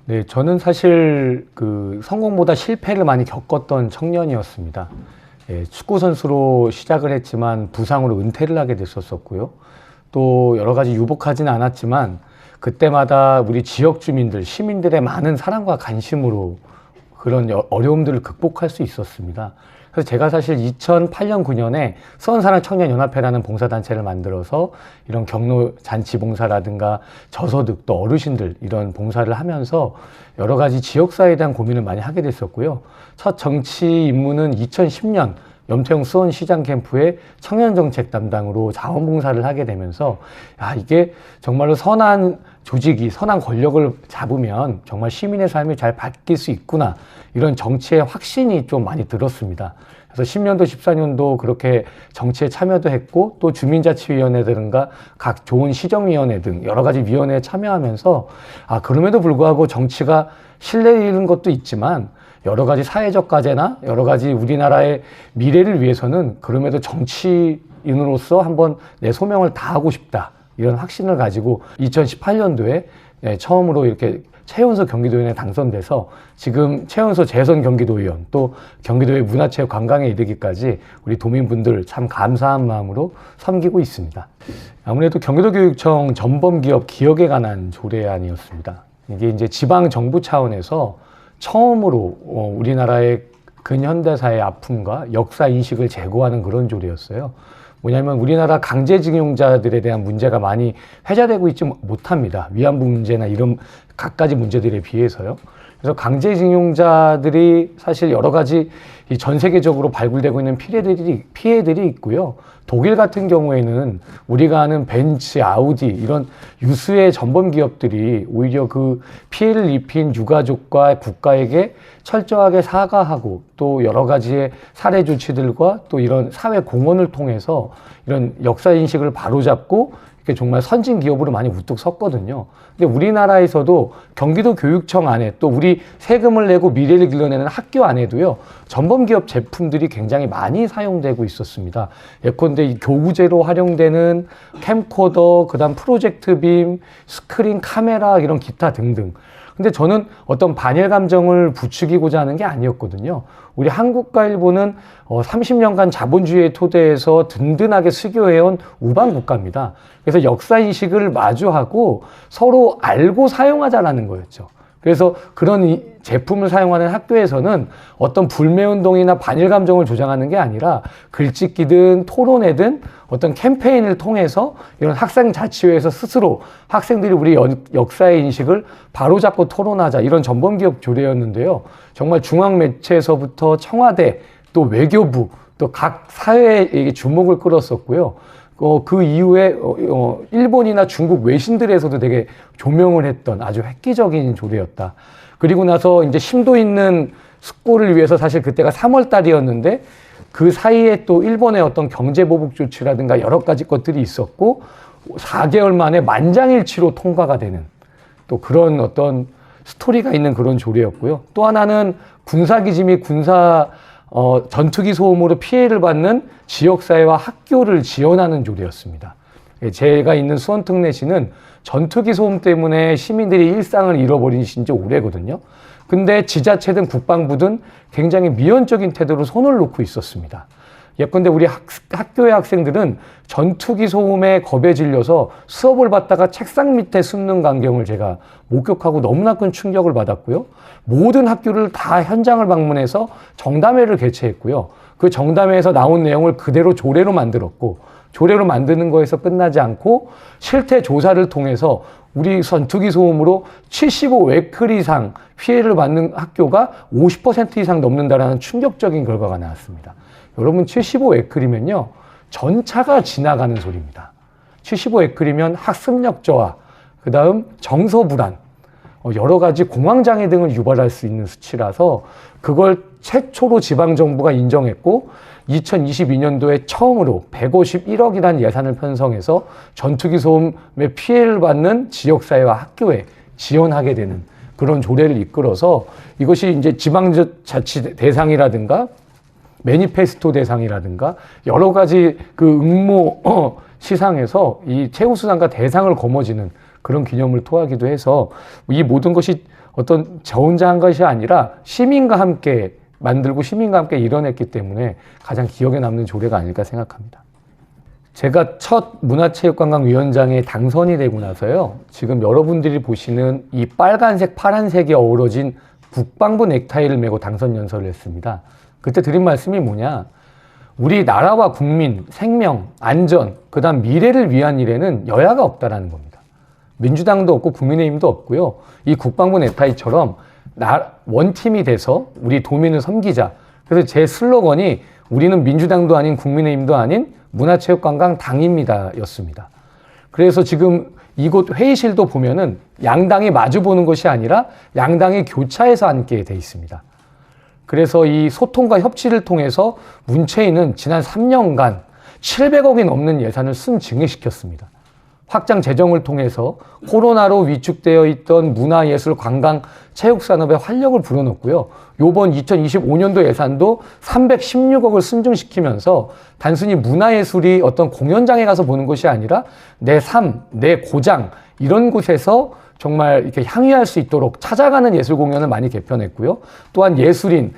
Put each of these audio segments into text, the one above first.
네, 저는 사실 그 성공보다 실패를 많이 겪었던 청년이었습니다. 예, 축구 선수로 시작을 했지만 부상으로 은퇴를 하게 됐었고요. 또 여러 가지 유복하지는 않았지만 그때마다 우리 지역 주민들, 시민들의 많은 사랑과 관심으로 그런 어려움들을 극복할 수 있었습니다. 그래서 제가 사실 2008년, 9년에 수원사랑 청년연합회라는 봉사단체를 만들어서 이런 경로 잔치 봉사라든가 저소득 또 어르신들 이런 봉사를 하면서 여러 가지 지역사회에 대한 고민을 많이 하게 됐었고요. 첫 정치 입문은 2010년 염태영 수원시장 캠프의 청년정책 담당으로 자원봉사를 하게 되면서 이게 정말로 선한 조직이 선한 권력을 잡으면 정말 시민의 삶이 잘 바뀔 수 있구나, 이런 정치의 확신이 좀 많이 들었습니다. 그래서 10년도 14년도 그렇게 정치에 참여도 했고 또 주민자치위원회들과 각 좋은 시정위원회 등 여러 가지 위원회에 참여하면서 그럼에도 불구하고 정치가 신뢰 잃는 것도 있지만 여러 가지 사회적 과제나 여러 가지 우리나라의 미래를 위해서는 그럼에도 정치인으로서 한번 내 소명을 다하고 싶다, 이런 확신을 가지고 2018년도에 처음으로 이렇게 최연소 경기도의원에 당선돼서 지금 최연소 재선 경기도의원 또 경기도의 문화체육 관광에 이르기까지 우리 도민분들 참 감사한 마음으로 섬기고 있습니다. 아무래도 경기도교육청 전범기업 기억에 관한 조례안이었습니다. 이게 이제 지방 정부 차원에서 처음으로 우리나라의 근현대사의 아픔과 역사 인식을 제고하는 그런 조례였어요. 뭐냐면 우리나라 강제징용자들에 대한 문제가 많이 회자되고 있지 못합니다. 위안부 문제나 이런 갖가지 문제들에 비해서요. 그래서 강제징용자들이 사실 여러 가지 전 세계적으로 발굴되고 있는 피해들이 있고요. 독일 같은 경우에는 우리가 아는 벤츠, 아우디 이런 유수의 전범 기업들이 오히려 그 피해를 입힌 유가족과 국가에게 철저하게 사과하고 또 여러 가지의 사례 조치들과 또 이런 사회 공헌을 통해서 이런 역사 인식을 바로잡고 이렇게 정말 선진 기업으로 많이 우뚝 섰거든요. 근데 우리나라에서도 경기도 교육청 안에 또 우리 세금을 내고 미래를 길러내는 학교 안에도요, 전범 기업 제품들이 굉장히 많이 사용되고 있었습니다. 예컨대 이 교구제로 활용되는 캠코더, 그다음 프로젝트 빔, 스크린 카메라 이런 기타 등등. 근데 저는 어떤 반일 감정을 부추기고자 하는 게 아니었거든요. 우리 한국과 일본은 30년간 자본주의의 토대에서 든든하게 수교해온 우방 국가입니다. 그래서 역사인식을 마주하고 서로 알고 사용하자라는 거였죠. 그래서 그런 이 제품을 사용하는 학교에서는 어떤 불매운동이나 반일 감정을 조장하는 게 아니라 글짓기든 토론회든 어떤 캠페인을 통해서 이런 학생자치회에서 스스로 학생들이 우리 역사의 인식을 바로잡고 토론하자, 이런 전범기업 조례였는데요. 정말 중앙매체에서부터 청와대 또 외교부 또 각 사회에 주목을 끌었었고요. 그 이후에 일본이나 중국 외신들에서도 되게 조명을 했던 아주 획기적인 조례였다. 그리고 나서 이제 심도 있는 숙고를 위해서 사실 그때가 3월 달이었는데 그 사이에 또 일본의 어떤 경제보복 조치라든가 여러 가지 것들이 있었고 4개월 만에 만장일치로 통과가 되는 또 그런 어떤 스토리가 있는 그런 조례였고요. 또 하나는 군사기지 및 전투기 소음으로 피해를 받는 지역사회와 학교를 지원하는 조례였습니다. 제가 있는 수원특례시는 전투기 소음 때문에 시민들이 일상을 잃어버린 지 오래거든요. 근데 지자체 등 국방부 등 굉장히 미온적인 태도로 손을 놓고 있었습니다. 예컨대 우리 학교의 학생들은 전투기 소음에 겁에 질려서 수업을 받다가 책상 밑에 숨는 광경을 제가 목격하고 너무나 큰 충격을 받았고요. 모든 학교를 다 현장을 방문해서 정담회를 개최했고요. 그 정담회에서 나온 내용을 그대로 조례로 만들었고, 조례로 만드는 거에서 끝나지 않고 실태 조사를 통해서 우리 전투기 소음으로 75웨클 이상 피해를 받는 학교가 50% 이상 넘는다는 충격적인 결과가 나왔습니다. 여러분, 75웨클이면요 전차가 지나가는 소리입니다. 75웨클이면 학습력 저하, 그 다음 정서 불안, 여러 가지 공황장애 등을 유발할 수 있는 수치라서 그걸 최초로 지방정부가 인정했고 2022년도에 처음으로 151억이라는 예산을 편성해서 전투기 소음의 피해를 받는 지역사회와 학교에 지원하게 되는 그런 조례를 이끌어서 이것이 이제 지방자치 대상이라든가 매니페스토 대상이라든가 여러 가지 그 응모 시상에서 이 최우수상과 대상을 거머쥐는 그런 기념을 토하기도 해서 이 모든 것이 어떤 저 혼자 한 것이 아니라 시민과 함께 만들고 시민과 함께 이뤄냈기 때문에 가장 기억에 남는 조례가 아닐까 생각합니다. 제가 첫 문화체육관광위원장에 당선이 되고 나서요, 지금 여러분들이 보시는 이 빨간색, 파란색이 어우러진 국방부 넥타이를 메고 당선 연설을 했습니다. 그때 드린 말씀이 뭐냐? 우리 나라와 국민, 생명, 안전, 그 다음 미래를 위한 일에는 여야가 없다라는 겁니다. 민주당도 없고 국민의힘도 없고요. 이 국방부 넥타이처럼 원팀이 돼서 우리 도민을 섬기자. 그래서 제 슬로건이 우리는 민주당도 아닌 국민의힘도 아닌 문화체육관광 당입니다 였습니다. 그래서 지금 이곳 회의실도 보면은 양당이 마주보는 것이 아니라 양당이 교차해서 앉게 돼 있습니다. 그래서 이 소통과 협치를 통해서 문체인은 지난 3년간 700억이 넘는 예산을 순증액시켰습니다. 확장 재정을 통해서 코로나로 위축되어 있던 문화예술, 관광, 체육산업에 활력을 불어넣고요. 요번 2025년도 예산도 316억을 순증시키면서 단순히 문화예술이 어떤 공연장에 가서 보는 것이 아니라 내 삶, 내 고장 이런 곳에서 정말 이렇게 향유할 수 있도록 찾아가는 예술 공연을 많이 개편했고요. 또한 예술인,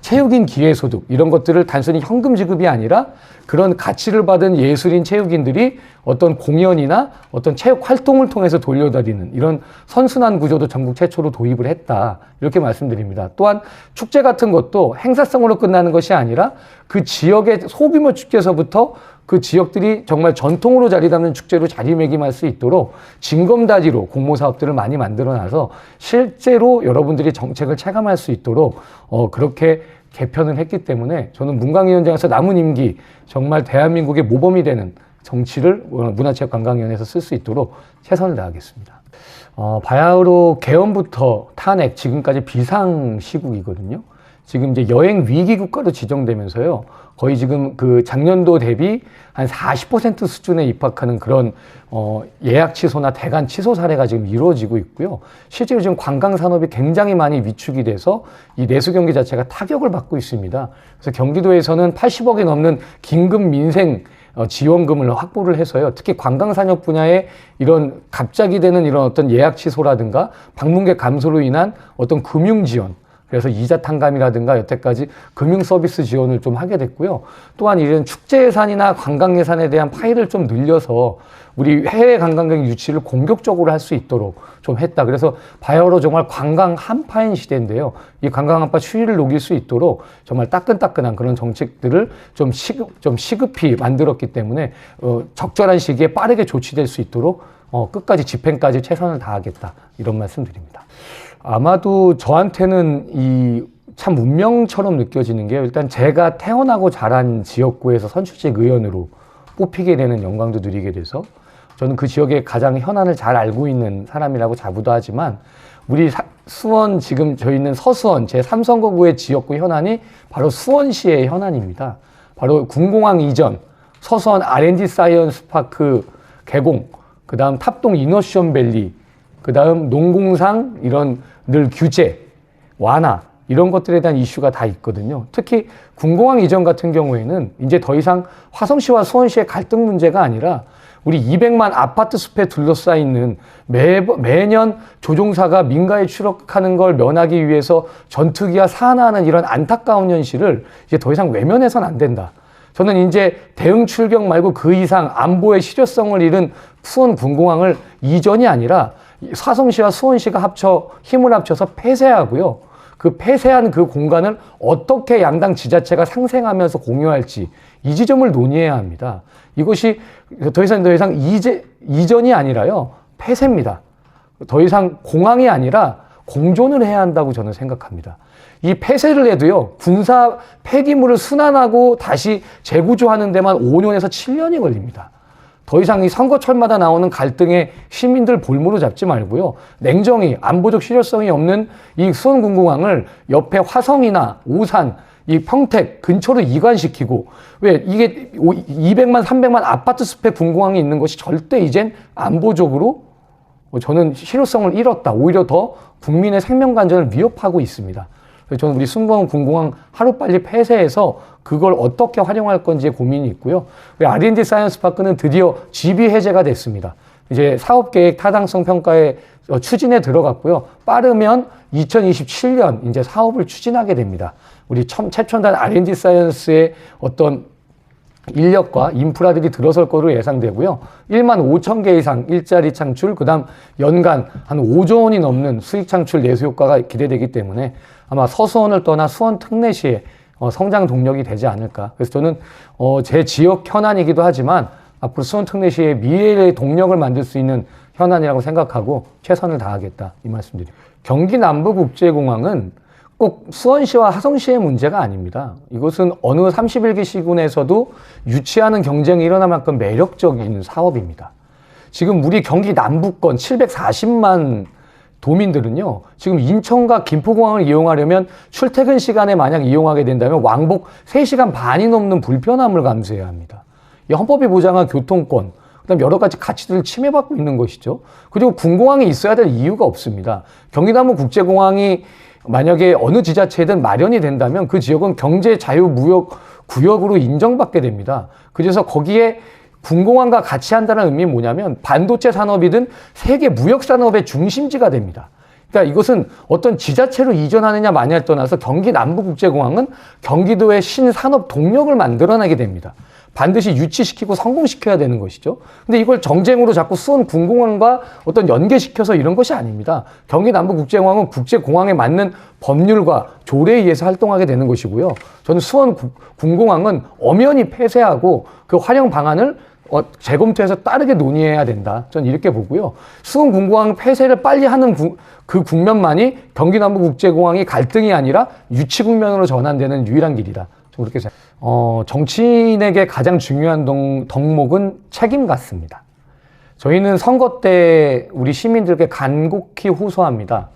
체육인 기회소득 이런 것들을 단순히 현금 지급이 아니라 그런 가치를 받은 예술인 체육인들이 어떤 공연이나 어떤 체육 활동을 통해서 돌려드리는 이런 선순환 구조도 전국 최초로 도입을 했다. 이렇게 말씀드립니다. 또한 축제 같은 것도 행사성으로 끝나는 것이 아니라 그 지역의 소규모 축제에서부터 그 지역들이 정말 전통으로 자리 잡는 축제로 자리매김할 수 있도록 징검다리로 공모 사업들을 많이 만들어놔서 실제로 여러분들이 정책을 체감할 수 있도록 그렇게 개편을 했기 때문에 저는 문광위원장에서 남은 임기 정말 대한민국의 모범이 되는 정치를 문화체육관광위원회에서 쓸 수 있도록 최선을 다하겠습니다. 바야흐로 개헌부터 탄핵, 지금까지 비상시국이거든요. 지금 이제 여행 위기 국가로 지정되면서요. 거의 지금 그 작년도 대비 한 40% 수준에 입학하는 그런 예약 취소나 대관 취소 사례가 지금 이루어지고 있고요. 실제로 지금 관광 산업이 굉장히 많이 위축이 돼서 이 내수 경기 자체가 타격을 받고 있습니다. 그래서 경기도에서는 80억이 넘는 긴급 민생 지원금을 확보를 해서요. 특히 관광산업 분야에 이런 갑자기 되는 이런 어떤 예약 취소라든가 방문객 감소로 인한 어떤 금융 지원, 그래서 이자 탕감이라든가 여태까지 금융 서비스 지원을 좀 하게 됐고요. 또한 이런 축제 예산이나 관광 예산에 대한 파일을 좀 늘려서 우리 해외 관광객 유치를 공격적으로 할 수 있도록 좀 했다. 그래서 바야흐로 정말 관광 한파인 시대인데요. 이 관광 한파 추이를 녹일 수 있도록 정말 따끈따끈한 그런 정책들을 좀 시급히 만들었기 때문에 적절한 시기에 빠르게 조치될 수 있도록 끝까지 집행까지 최선을 다하겠다. 이런 말씀 드립니다. 아마도 저한테는 참 운명처럼 느껴지는 게요. 일단 제가 태어나고 자란 지역구에서 선출직 의원으로 뽑히게 되는 영광도 누리게 돼서 저는 그 지역의 가장 현안을 잘 알고 있는 사람이라고 자부도 하지만 수원, 지금 저희 있는 서수원 제3선거구의 지역구 현안이 바로 수원시의 현안입니다. 바로 군공항 이전, 서수원 R&D 사이언스 파크 개공, 그 다음 탑동 이노션 밸리, 그 다음 농공상 이런 늘 규제, 완화 이런 것들에 대한 이슈가 다 있거든요. 특히 군공항 이전 같은 경우에는 이제 더 이상 화성시와 수원시의 갈등 문제가 아니라 우리 200만 아파트 숲에 둘러싸이는 매년 조종사가 민가에 추락하는 걸 면하기 위해서 전투기와 사안하는 이런 안타까운 현실을 이제 더 이상 외면해서는 안 된다. 저는 이제 대응 출격 말고 그 이상 안보의 실효성을 잃은 수원 군공항을 이전이 아니라 화성시와 수원시가 힘을 합쳐서 폐쇄하고요. 그 폐쇄한 그 공간을 어떻게 양당 지자체가 상생하면서 공유할지 이 지점을 논의해야 합니다. 이것이 더 이상 이전이 아니라요. 폐쇄입니다. 더 이상 공항이 아니라 공존을 해야 한다고 저는 생각합니다. 이 폐쇄를 해도요. 군사 폐기물을 순환하고 다시 재구조하는 데만 5년에서 7년이 걸립니다. 더 이상 이 선거철마다 나오는 갈등에 시민들 볼모로 잡지 말고요. 냉정히 안보적 실효성이 없는 이 수원군공항을 옆에 화성이나 오산, 이 평택 근처로 이관시키고 왜 이게 200만, 300만 아파트 숲에 군공항이 있는 것이 절대 이젠 안보적으로 저는 실효성을 잃었다. 오히려 더 국민의 생명관전을 위협하고 있습니다. 그래서 저는 우리 수원 군공항 하루빨리 폐쇄해서 그걸 어떻게 활용할 건지에 고민이 있고요. R&D 사이언스 파크는 드디어 GB 해제가 됐습니다. 이제 사업계획 타당성 평가에 추진에 들어갔고요. 빠르면 2027년 이제 사업을 추진하게 됩니다. 우리 최첨단 R&D 사이언스의 어떤 인력과 인프라들이 들어설 거로 예상되고요. 1만 5천 개 이상 일자리 창출, 그 다음 연간 한 5조 원이 넘는 수익 창출 내수 효과가 기대되기 때문에 아마 서수원을 떠나 수원 특례시의 성장 동력이 되지 않을까. 그래서 저는 제 지역 현안이기도 하지만 앞으로 수원 특례시의 미래의 동력을 만들 수 있는 현안이라고 생각하고 최선을 다하겠다, 이 말씀드립니다. 경기 남부국제공항은 꼭 수원시와 하성시의 문제가 아닙니다. 이것은 어느 31기 시군에서도 유치하는 경쟁이 일어날 만큼 매력적인 사업입니다. 지금 우리 경기 남부권 740만 도민들은요, 지금 인천과 김포공항을 이용하려면 출퇴근 시간에 만약 이용하게 된다면 왕복 3시간 반이 넘는 불편함을 감수해야 합니다. 이 헌법이 보장한 교통권, 그다음 여러 가지 가치들을 침해받고 있는 것이죠. 그리고 군공항이 있어야 될 이유가 없습니다. 경기남부국제공항이 만약에 어느 지자체든 마련이 된다면 그 지역은 경제 자유무역 구역으로 인정받게 됩니다. 그래서 거기에 군공항과 같이 한다는 의미는 뭐냐면 반도체 산업이든 세계 무역 산업의 중심지가 됩니다. 그러니까 이것은 어떤 지자체로 이전하느냐 마냐를 떠나서 경기 남부국제공항은 경기도의 신산업 동력을 만들어내게 됩니다. 반드시 유치시키고 성공시켜야 되는 것이죠. 근데 이걸 정쟁으로 자꾸 수원 군공항과 어떤 연계시켜서 이런 것이 아닙니다. 경기 남부국제공항은 국제공항에 맞는 법률과 조례에 의해서 활동하게 되는 것이고요. 저는 수원 군공항은 엄연히 폐쇄하고 그 활용 방안을 재검토해서 빠르게 논의해야 된다. 저는 이렇게 보고요. 수원 군공항 폐쇄를 빨리 하는 그 국면만이 경기 남부국제공항이 갈등이 아니라 유치 국면으로 전환되는 유일한 길이다. 그렇게 정치인에게 가장 중요한 덕목은 책임 같습니다. 저희는 선거 때 우리 시민들께 간곡히 호소합니다.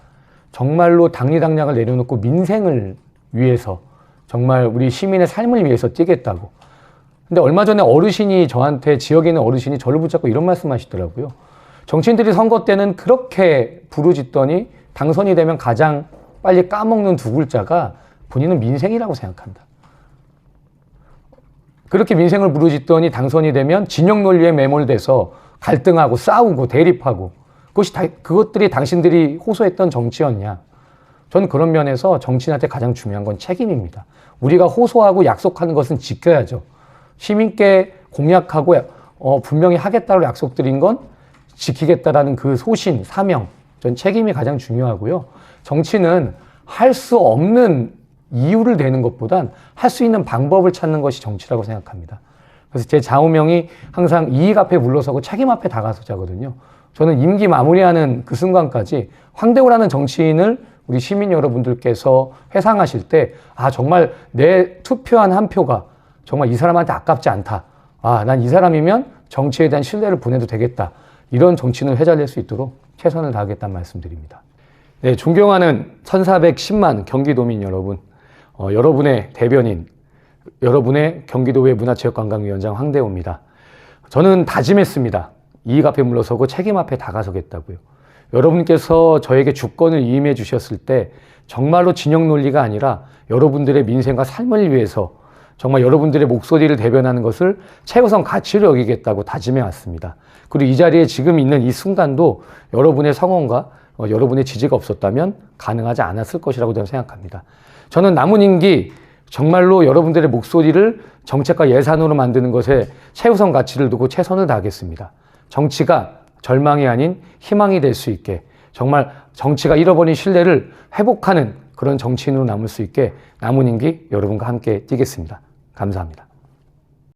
정말로 당리당략을 내려놓고 민생을 위해서, 정말 우리 시민의 삶을 위해서 뛰겠다고. 근데 얼마 전에 어르신이 저한테, 지역에 있는 어르신이 저를 붙잡고 이런 말씀 하시더라고요. 정치인들이 선거 때는 그렇게 부르짖더니 당선이 되면 가장 빨리 까먹는 두 글자가 본인은 민생이라고 생각한다. 그렇게 민생을 부르짖더니 당선이 되면 진영 논리에 매몰돼서 갈등하고 싸우고 대립하고 그것들이 당신들이 호소했던 정치였냐. 저는 그런 면에서 정치인한테 가장 중요한 건 책임입니다. 우리가 호소하고 약속하는 것은 지켜야죠. 시민께 공약하고 분명히 하겠다고 약속드린 건 지키겠다라는 그 소신, 사명, 전 책임이 가장 중요하고요. 정치는 할 수 없는 이유를 대는 것보단 할 수 있는 방법을 찾는 것이 정치라고 생각합니다. 그래서 제 좌우명이 항상 이익 앞에 물러서고 책임 앞에 다가서자거든요. 저는 임기 마무리하는 그 순간까지 황대호라는 정치인을 우리 시민 여러분들께서 회상하실 때, 아, 정말 내 투표한 한 표가 정말 이 사람한테 아깝지 않다. 아, 난 이 사람이면 정치에 대한 신뢰를 보내도 되겠다. 이런 정치인을 회자될 수 있도록 최선을 다하겠다는 말씀드립니다. 네, 존경하는 1410만 경기도민 여러분, 여러분의 대변인, 여러분의 경기도의 문화체육관광위원장 황대호입니다. 저는 다짐했습니다. 이익 앞에 물러서고 책임 앞에 다가서겠다고요. 여러분께서 저에게 주권을 위임해 주셨을 때 정말로 진영 논리가 아니라 여러분들의 민생과 삶을 위해서 정말 여러분들의 목소리를 대변하는 것을 최우선 가치로 여기겠다고 다짐해 왔습니다. 그리고 이 자리에 지금 있는 이 순간도 여러분의 성원과 여러분의 지지가 없었다면 가능하지 않았을 것이라고 저는 생각합니다. 저는 남은 임기 정말로 여러분들의 목소리를 정책과 예산으로 만드는 것에 최우선 가치를 두고 최선을 다하겠습니다. 정치가 절망이 아닌 희망이 될 수 있게, 정말 정치가 잃어버린 신뢰를 회복하는 그런 정치인으로 남을 수 있게 남은 임기 여러분과 함께 뛰겠습니다. 감사합니다.